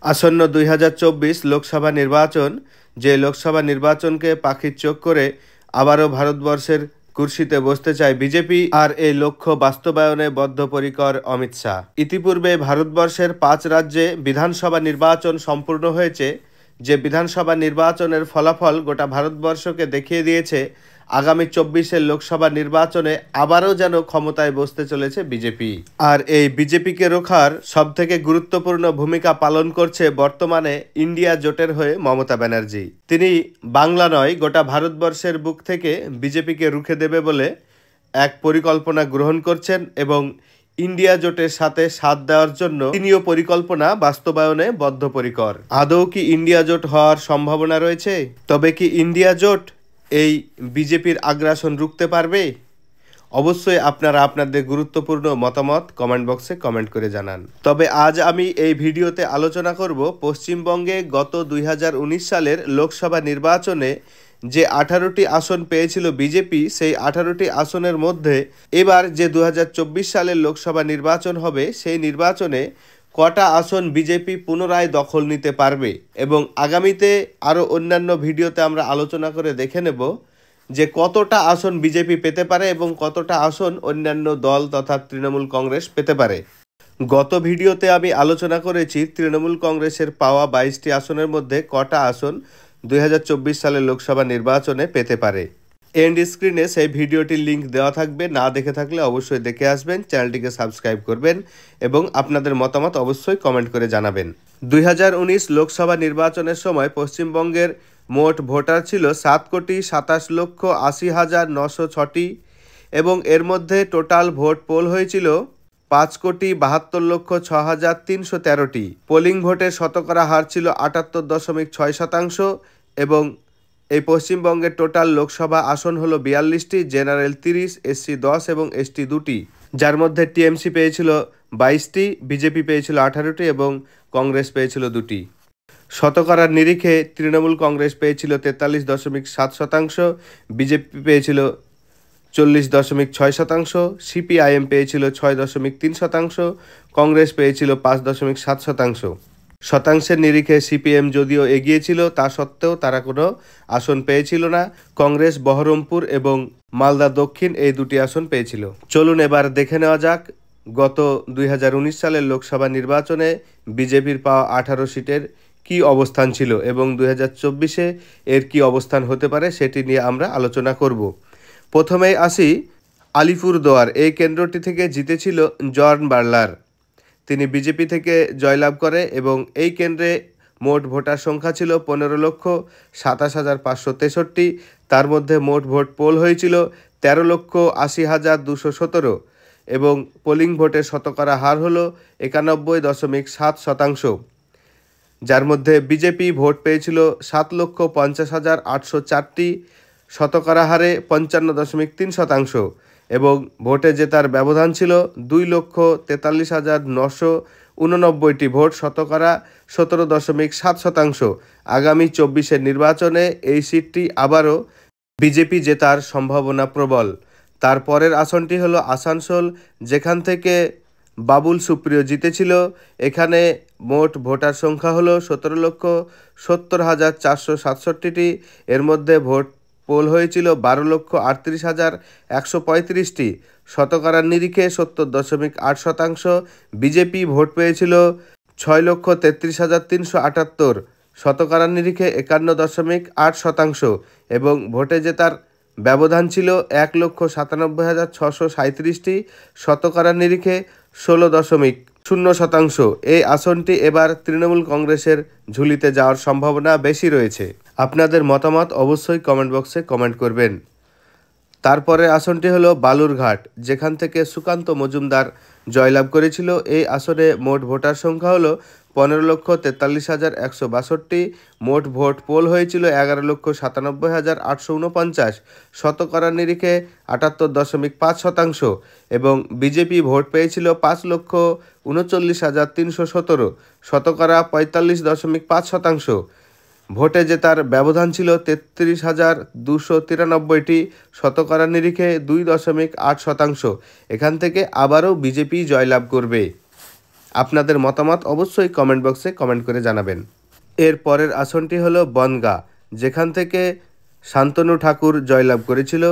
আসন্ন 2024 লোকসভা নির্বাচন, যে লোকসভা নির্বাচনকে পাখির চোখ করে আবারও ভারতবর্ষের কুর্সিতে বসতে চায় বিজেপি, আর এই লক্ষ্য বাস্তবায়নে বদ্ধপরিকর অমিত শাহ। ইতিপূর্বে ভারতবর্ষের 5 রাজ্যে বিধানসভা নির্বাচন সম্পূর্ণ হয়েছে, যে বিধানসভা নির্বাচনের ফলাফল গোটা ভারতবর্ষকে দেখিয়ে দিয়েছে আগামী 24-এর লোকসভা নির্বাচনে আবারও যেন ক্ষমতায় বসতে চলেছে বিজেপি। আর এই বিজেপিকে রোখার সবথেকে গুরুত্বপূর্ণ ভূমিকা পালন করছে বর্তমানে ইন্ডিয়া জোটের হয়ে মমতা ব্যানার্জি। তিনি বাংলা নয়, গোটা ভারতবর্ষের বুক থেকে বিজেপিকে রুখে দেবে বলে এক পরিকল্পনা গ্রহণ করছেন এবং ইন্ডিয়া জোটের সাথে সাথ দেওয়ার জন্য তিনিও পরিকল্পনা বাস্তবায়নে বদ্ধপরিকর। আদৌ কি ইন্ডিয়া জোট হওয়ার সম্ভাবনা রয়েছে? তবে কি ইন্ডিয়া জোট এই বিজেপির আগ্রাসন রুখতে পারবে? অবশ্যই আপনারা আপনাদের গুরুত্বপূর্ণ মতামত কমেন্ট বক্সে কমেন্ট করে জানান। তবে আজ আমি এই ভিডিওতে আলোচনা করব পশ্চিমবঙ্গে গত 2019 সালের লোকসভা নির্বাচনে যে 18টি আসন পেয়েছিল বিজেপি, সেই 18টি আসনের মধ্যে এবার যে 2024 সালের লোকসভা নির্বাচন হবে, সেই নির্বাচনে কটা আসন বিজেপি পুনরায় দখল নিতে পারবে, এবং আগামীতে আরও অন্যান্য ভিডিওতে আমরা আলোচনা করে দেখে নেব যে কতটা আসন বিজেপি পেতে পারে এবং কতটা আসন অন্যান্য দল তথা তৃণমূল কংগ্রেস পেতে পারে। গত ভিডিওতে আমি আলোচনা করেছি তৃণমূল কংগ্রেসের পাওয়া 22টি আসনের মধ্যে কটা আসন 2024 সালের লোকসভা নির্বাচনে পেতে পারে। এন্ড স্ক্রিনে সেই ভিডিওটির লিঙ্ক দেওয়া থাকবে, না দেখে থাকলে অবশ্যই দেখে আসবেন, চ্যানেলটিকে সাবস্ক্রাইব করবেন এবং আপনাদের মতামত অবশ্যই কমেন্ট করে জানাবেন। 2019 লোকসভা নির্বাচনের সময় পশ্চিমবঙ্গের মোট ভোটার ছিল 7,27,80,906টি এবং এর মধ্যে টোটাল ভোট পোল হয়েছিল 5,72,06,313টি। পোলিং ভোটের শতকরা হার ছিল 78.6% এবং এই পশ্চিমবঙ্গের টোটাল লোকসভা আসন হলো 42টি, জেনারেল 30, এসসি 10 এবং এসটি 2টি, যার মধ্যে টিএমসি পেয়েছিল 22টি, বিজেপি পেয়েছিল 18টি এবং কংগ্রেস পেয়েছিল 2টি। শতকরার নিরিখে তৃণমূল কংগ্রেস পেয়েছিল 43.7%, বিজেপি পেয়েছিল 40.6%, সিপিআইএম পেয়েছিল 6.3%, কংগ্রেস পেয়েছিল 5.7%। শতাংশের নিরিখে সিপিএম যদিও এগিয়েছিল, তা সত্ত্বেও তারা কোনো আসন পেয়েছিল না। কংগ্রেস বহরমপুর এবং মালদা দক্ষিণ এই 2টি আসন পেয়েছিল। চলুন এবার দেখে নেওয়া যাক গত 2019 সালের লোকসভা নির্বাচনে বিজেপির পাওয়া 18 সিটের কি অবস্থান ছিল এবং 2024-এ এর কি অবস্থান হতে পারে সেটি নিয়ে আমরা আলোচনা করব। প্রথমেই আসি আলিপুরদুয়ার। এই কেন্দ্রটি থেকে জিতেছিল জন বার্লার। তিনি বিজেপি থেকে জয়লাভ করে এবং এই কেন্দ্রে মোট ভোটার সংখ্যা ছিল 15,27,563। তার মধ্যে মোট ভোট পোল হয়েছিল 13,80,217 এবং পোলিং ভোটের শতকরা হার হলো 91.7%, যার মধ্যে বিজেপি ভোট পেয়েছিল 7,50,804টি, শতকরা হারে 55.3% এবং ভোটে জেতার ব্যবধান ছিল 2,43,989টি ভোট, শতকরা 17.7%। আগামী 24-এর নির্বাচনে এই সিটটি আবারও বিজেপি জেতার সম্ভাবনা প্রবল। তারপরের আসনটি হলো আসানসোল, যেখান থেকে বাবুল সুপ্রিয় জিতেছিল। এখানে মোট ভোটার সংখ্যা হলো 17,70,467টি। এর মধ্যে ভোট পোল হয়েছিল 12,38,135টি, শতকরার নিরিখে 70.8%। বিজেপি ভোট পেয়েছিল 6,33,378, শতকরার নিরিখে 51.8% এবং ভোটে জেতার ব্যবধান ছিল 1,97,637টি, শতকরার নিরিখে 16.0%। এই আসনটি এবার তৃণমূল কংগ্রেসের ঝুলিতে যাওয়ার সম্ভাবনা বেশি রয়েছে। আপনাদের মতামত অবশ্যই কমেন্ট বক্সে কমেন্ট করবেন। তারপরে আসনটি হলো বালুরঘাট, যেখান থেকে সুকান্ত মজুমদার জয়লাভ করেছিল। এই আসনে মোট ভোটার সংখ্যা হলো 15,43,162। মোট ভোট পোল হয়েছিল 11,97,849, শতকরার নিরিখে 78.5% এবং বিজেপি ভোট পেয়েছিল 5,39,317, শতকরা 45.5%। ভোটে জেতার ব্যবধান ছিল 33,293টি, শতকরা নিরিখে 2.8%। এখান থেকে আবারও বিজেপি জয়লাভ করবে। আপনাদের মতামত অবশ্যই কমেন্ট বক্সে কমেন্ট করে জানাবেন। এর পরের আসনটি হলো বনগাঁ, যেখান থেকে শান্তনু ঠাকুর জয়লাভ করেছিল।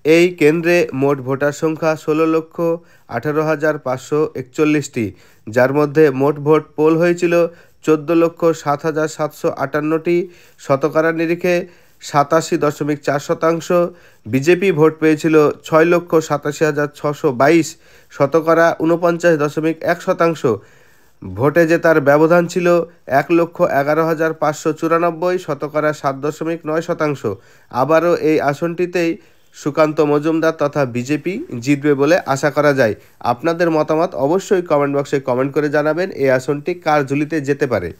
এই কেন্দ্রে মোট ভোটার সংখ্যা ১৬,১৮,৫৪১টি, যার মধ্যে মোট ভোট পোল হয়েছিল ১৪,০৭,৭৫৮টি, শতকরা নিরিখে ৮৭.৪%। বিজেপি ভোট পেয়েছিল ৬,৮৭,৬২২, শতকরা ৪৯.১%। ভোটে জেতার ব্যবধান ছিল ১,১১,৫৯৪, শতকরা ৭.৯%। আবারও এই আসনটিতেই সুকান্ত মজুমদার তথা বিজেপি জিতবে বলে আশা করা যায়। আপনাদের মতামত অবশ্যই কমেন্ট বক্সে কমেন্ট করে জানাবেন এই আসনটি কার ঝুলিতে যেতে পারে।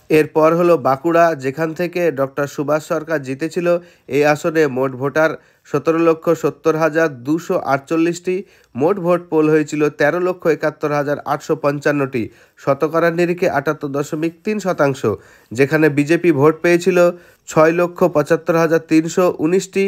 এরপর হলো বাঁকুড়া, যেখান থেকে ডক্টর সুভাষ সরকার জিতেছিল। এই আসনে মোট ভোটার ১৭,৭০,২৪৮টি, মোট ভোট পোল হয়েছিল ১৩,৭১,৮৫৫টি, শতকরা নিরিখে ৭৮.৩%, যেখানে বিজেপি ভোট পেয়েছিল ৬,৭৫,৩১৯টি,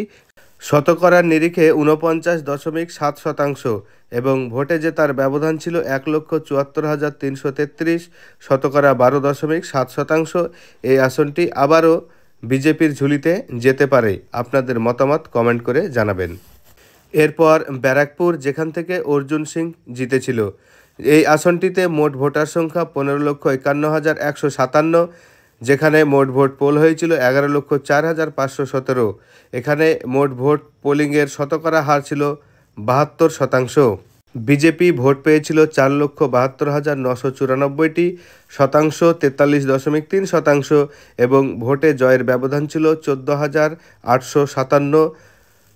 শতকরার নিরিখে ৪৯.৭%, এবং ভোটে জেতার ব্যবধান ছিল ১,৭৪,৩৩৩, শতকরা ১২.৭%। এই আসনটি আবারও বিজেপির ঝুলিতে যেতে পারে। আপনাদের মতামত কমেন্ট করে জানাবেন। এরপর ব্যারাকপুর, যেখান থেকে অর্জুন সিং জিতেছিল। এই আসনটিতে মোট ভোটার সংখ্যা ১৫,৫১,১৫৭, যেখানে মোট ভোট পোল হয়েছিল ১১,০৪,৫১৭। এখানে মোট ভোট পোলিংয়ের শতকরা হার ছিল ৭২%। বিজেপি ভোট পেয়েছিল ৪,৭২,৯৯৪টি, শতাংশ ৪৩.৩%, এবং ভোটে জয়ের ব্যবধান ছিল ১৪,৮৫৭,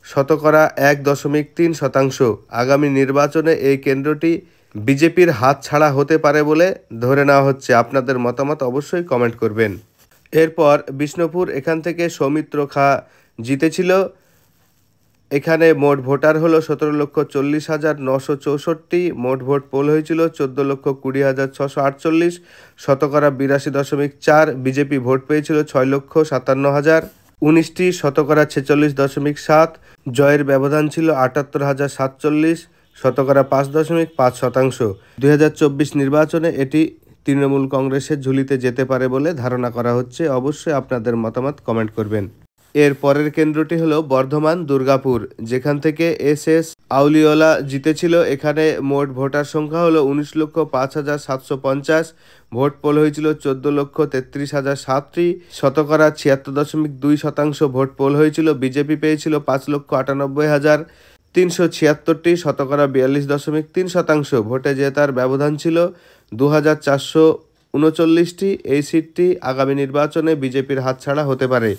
শতকরা ১.৩%। আগামী নির্বাচনে এই কেন্দ্রটি বিজেপির হাতছাড়া হতে পারে বলে ধরে নেওয়া হচ্ছে। আপনাদের মতামত অবশ্যই কমেন্ট করবেন। এরপর বিষ্ণুপুর, এখান থেকে সৌমিত্র খা জিতেছিল। এখানে মোট ভোটার হলো ১৭,৪০,৯৬৪, মোট ভোট পোল হয়েছিল ১৪,২০,৬৪৮, শতকরা ৮২.৪। বিজেপি ভোট পেয়েছিল ৬,৫৭,০১৯টি, শতকরা ৪৬.৭। জয়ের ব্যবধান ছিল ৭৮,০৪৭, শতকরা ৫.৫%। ২০২৪ নির্বাচনে এটি তৃণমূল কংগ্রেসের ঝুলিতে যেতে পারে বলে ধারণা করা হচ্ছে। অবশ্যই আপনাদের মতামত কমেন্ট করবেন। এর পরের কেন্দ্রটি হলো বর্ধমান দুর্গাপুর, যেখান থেকে এস আউলিওলা জিতেছিল। এখানে মোট ভোটার সংখ্যা হলো ১৯,০৫,৭৫০, ভোট পোল হয়েছিল ১৪,৩৩,০০৭টি, শতকরা ৭৬.২%। ভোট পোল হয়েছিল। বিজেপি পেয়েছিল ৫,৯৮,৩৭৬টি, শতকরা ৪২.৩%। ভোটে জেতার ব্যবধান ছিল ২,৪39টি। এই সিটটি আগামী নির্বাচনে বিজেপির হাতছাড়া হতে পারে।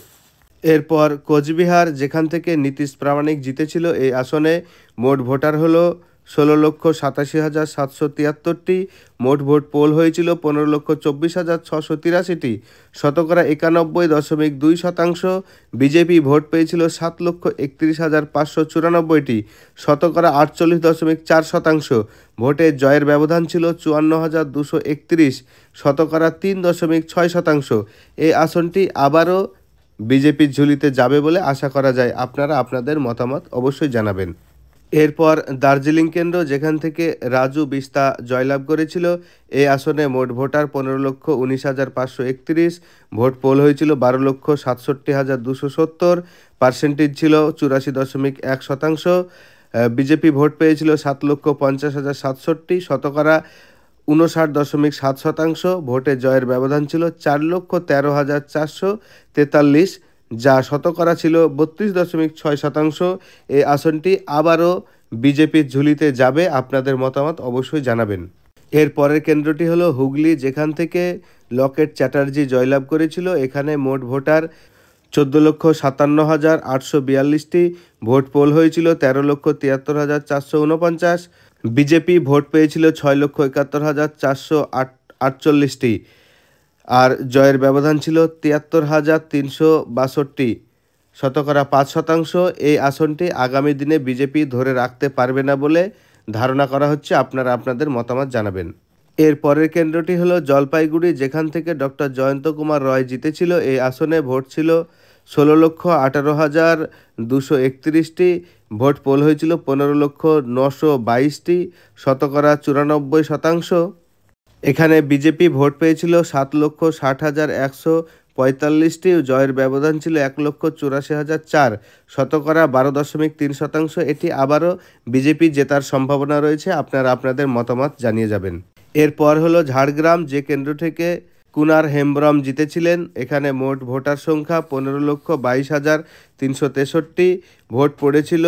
এরপর কোচবিহার, যেখান থেকে নীতিশ প্রামাণিক জিতেছিল। এই আসনে মোট ভোটার হলো ১৬,৮৭,৭৭৩টি, মোট ভোট পোল হয়েছিল ১৫,২৪,৬৮৩টি, শতকরা ৯১.২%। বিজেপি ভোট পেয়েছিল ৭,৩১,৫৯৪টি, শতকরা ৪৮.৪%। ভোটে জয়ের ব্যবধান ছিল ৫৪,২৩১, শতকরা ৩.৬%। এই আসনটি আবারও বিজেপির ঝুলিতে যাবে বলে আশা করা যায়। আপনারা আপনাদের মতামত অবশ্যই জানাবেন। এরপর দার্জিলিং কেন্দ্র, যেখান থেকে রাজু বিস্তা জয়লাভ করেছিল। এই আসনে মোট ভোটার ১৫,১৯,৫৩১, ভোট পোল হয়েছিল ১২,৬৭,২৭০, পার্সেন্টেজ ছিল ৮৪.১%। বিজেপি ভোট পেয়েছিল ৭,৫০,৭৬, শতকরা ৫৯.৭%। ভোটে জয়ের ব্যবধান ছিল ৪,১৩,৪৪৩, যা শতকরা ছিল ৩২.৬%। এই আসনটি আবারও বিজেপির ঝুলিতে যাবে। আপনাদের মতামত অবশ্যই জানাবেন। এর পরের কেন্দ্রটি হলো হুগলি, যেখান থেকে লকেট চ্যাটার্জি জয়লাভ করেছিল। এখানে মোট ভোটার ১৪,৫৭,৮৪২টি, ভোট পোল হয়েছিল ১৩,৭৩,৪৪৯। বিজেপি ভোট পেয়েছিল ৬,৭১,৪৪৮টি, আর জয়ের ব্যবধান ছিল ৭৩,৩৬২, শতকরা ৫%। এই আসনটি আগামী দিনে বিজেপি ধরে রাখতে পারবে না বলে ধারণা করা হচ্ছে। আপনারা আপনাদের মতামত জানাবেন। এর পরের কেন্দ্রটি হলো জলপাইগুড়ি, যেখান থেকে ডক্টর জয়ন্ত কুমার রয় জিতেছিল। এই আসনে ভোট ছিল ১৬,১৮,২৩১টি, ভোট পোল হয়েছিল ১৫,৯২২টি, শতকরা ৯৪%। এখানে বিজেপি ভোট পেয়েছিল 7,60,145টি, জয়ের ব্যবধান ছিল 1,84,004, শতকরা 12.3%। এটি আবারও বিজেপি জেতার সম্ভাবনা রয়েছে। আপনারা আপনাদের মতামত জানিয়ে যাবেন। এরপর হলো ঝাড়গ্রাম, যে কেন্দ্র থেকে কুনার হেমব্রম জিতেছিলেন। এখানে মোট ভোটার সংখ্যা 15,22,363, ভোট পড়েছিল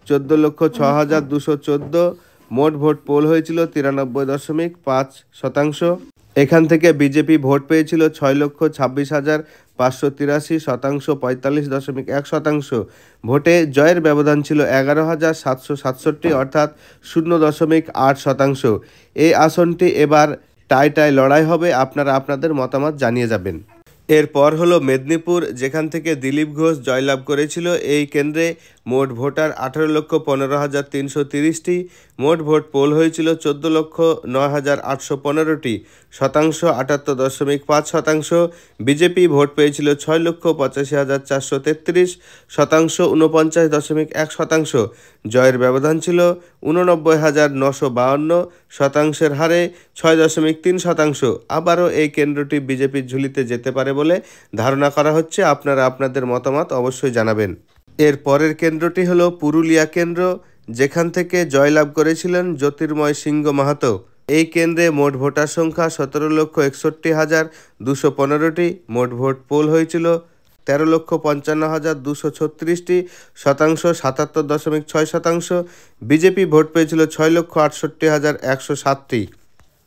14,06,214, মোট ভোট পোল হয়েছিল 93.5%। এখান থেকে বিজেপি ভোট পেয়েছিল 6,26,583, শতাংশ 45.1%। ভোটে জয়ের ব্যবধান ছিল 11,767, অর্থাৎ 0.8%। এই আসনটি এবার টাই লড়াই হবে। আপনারা আপনাদের মতামত জানিয়ে যাবেন। এরপর হলো মেদিনীপুর, যেখান থেকে দিলীপ ঘোষ জয়লাভ করেছিল। এই কেন্দ্রে মোট ভোটার 18,15,330টি, মোট ভোট পোল হয়েছিল 14,09,815টি, শতাংশ 78.5%। বিজেপি ভোট পেয়েছিল 6,85,433, শতাংশ 49.1%। জয়ের ব্যবধান ছিল 89,952, শতাংশের হারে 6.3%। আবারও এই কেন্দ্রটি বিজেপির ঝুলিতে যেতে পারে বলে ধারণা করা হচ্ছে। আপনারা আপনাদের মতামত অবশ্যই জানাবেন। এর পরের কেন্দ্রটি হলো পুরুলিয়া কেন্দ্র, যেখান থেকে জয়লাভ করেছিলেন জ্যোতির্ময় সিংহ মাহাতো। এই কেন্দ্রে মোট ভোটার সংখ্যা 17,61,215টি, মোট ভোট পোল হয়েছিল 13,55,236টি, শতাংশ 77.6%। বিজেপি ভোট পেয়েছিল 6,68,107টি,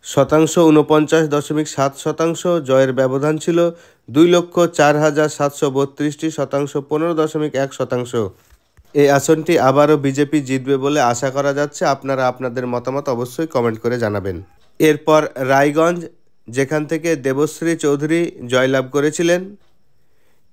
শতাংশ 49.7%। জয়ের ব্যবধান ছিল 2,04,732টি, শতাংশ 15.1%। এই আসনটি আবারও বিজেপি জিতবে বলে আশা করা যাচ্ছে। আপনারা আপনাদের মতামত অবশ্যই কমেন্ট করে জানাবেন। এরপর রায়গঞ্জ, যেখান থেকে দেবশ্রী চৌধুরী জয়লাভ করেছিলেন।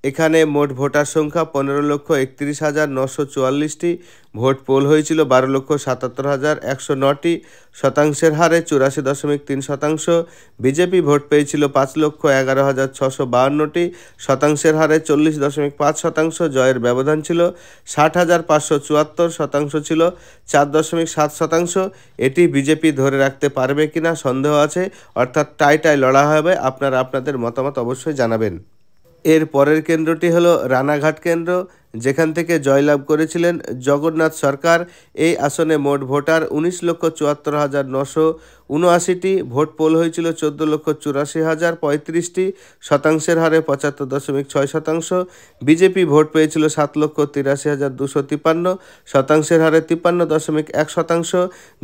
এখানে মোট ভোটার সংখ্যা 15,31,944টি, ভোট পোল হয়েছিল 12,77,109টি, শতাংশের হারে 84.3%। বিজেপি ভোট পেয়েছিল 5,11,652টি, শতাংশের হারে 40.5%। জয়ের ব্যবধান ছিল 60,574, শতাংশ ছিল 4.7%। এটি বিজেপি ধরে রাখতে পারবে কিনা সন্দেহ আছে, অর্থাৎ টাই লড়া হবে। আপনারা আপনাদের মতামত অবশ্যই জানাবেন। এর পরের কেন্দ্রটি হলো রানাঘাট কেন্দ্র, যেখান থেকে জয়লাভ করেছিলেন জগন্নাথ সরকার। এই আসনে মোট ভোটার 19,74,979টি, ভোট পোল হয়েছিল 14,84,035টি, শতাংশের হারে 75.6%। বিজেপি ভোট পেয়েছিল 7,83,253, শতাংশের হারে 53.1%।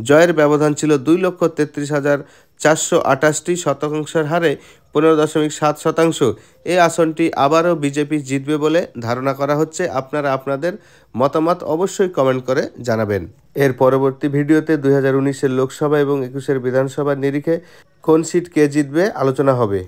জয়ের ব্যবধান ছিল 2,33,428টি, শতাংশের হারে 15.7%। এই আসনটি আবারও বিজেপি জিতবে বলে ধারণা করা হচ্ছে। আপনারা আপনাদের মতামত অবশ্যই কমেন্ট করে জানাবেন। এর পরবর্তী ভিডিওতে 2019-এর লোকসভা এবং 21-এর বিধানসভার নিরিখে কোন সিট কে জিতবে আলোচনা হবে।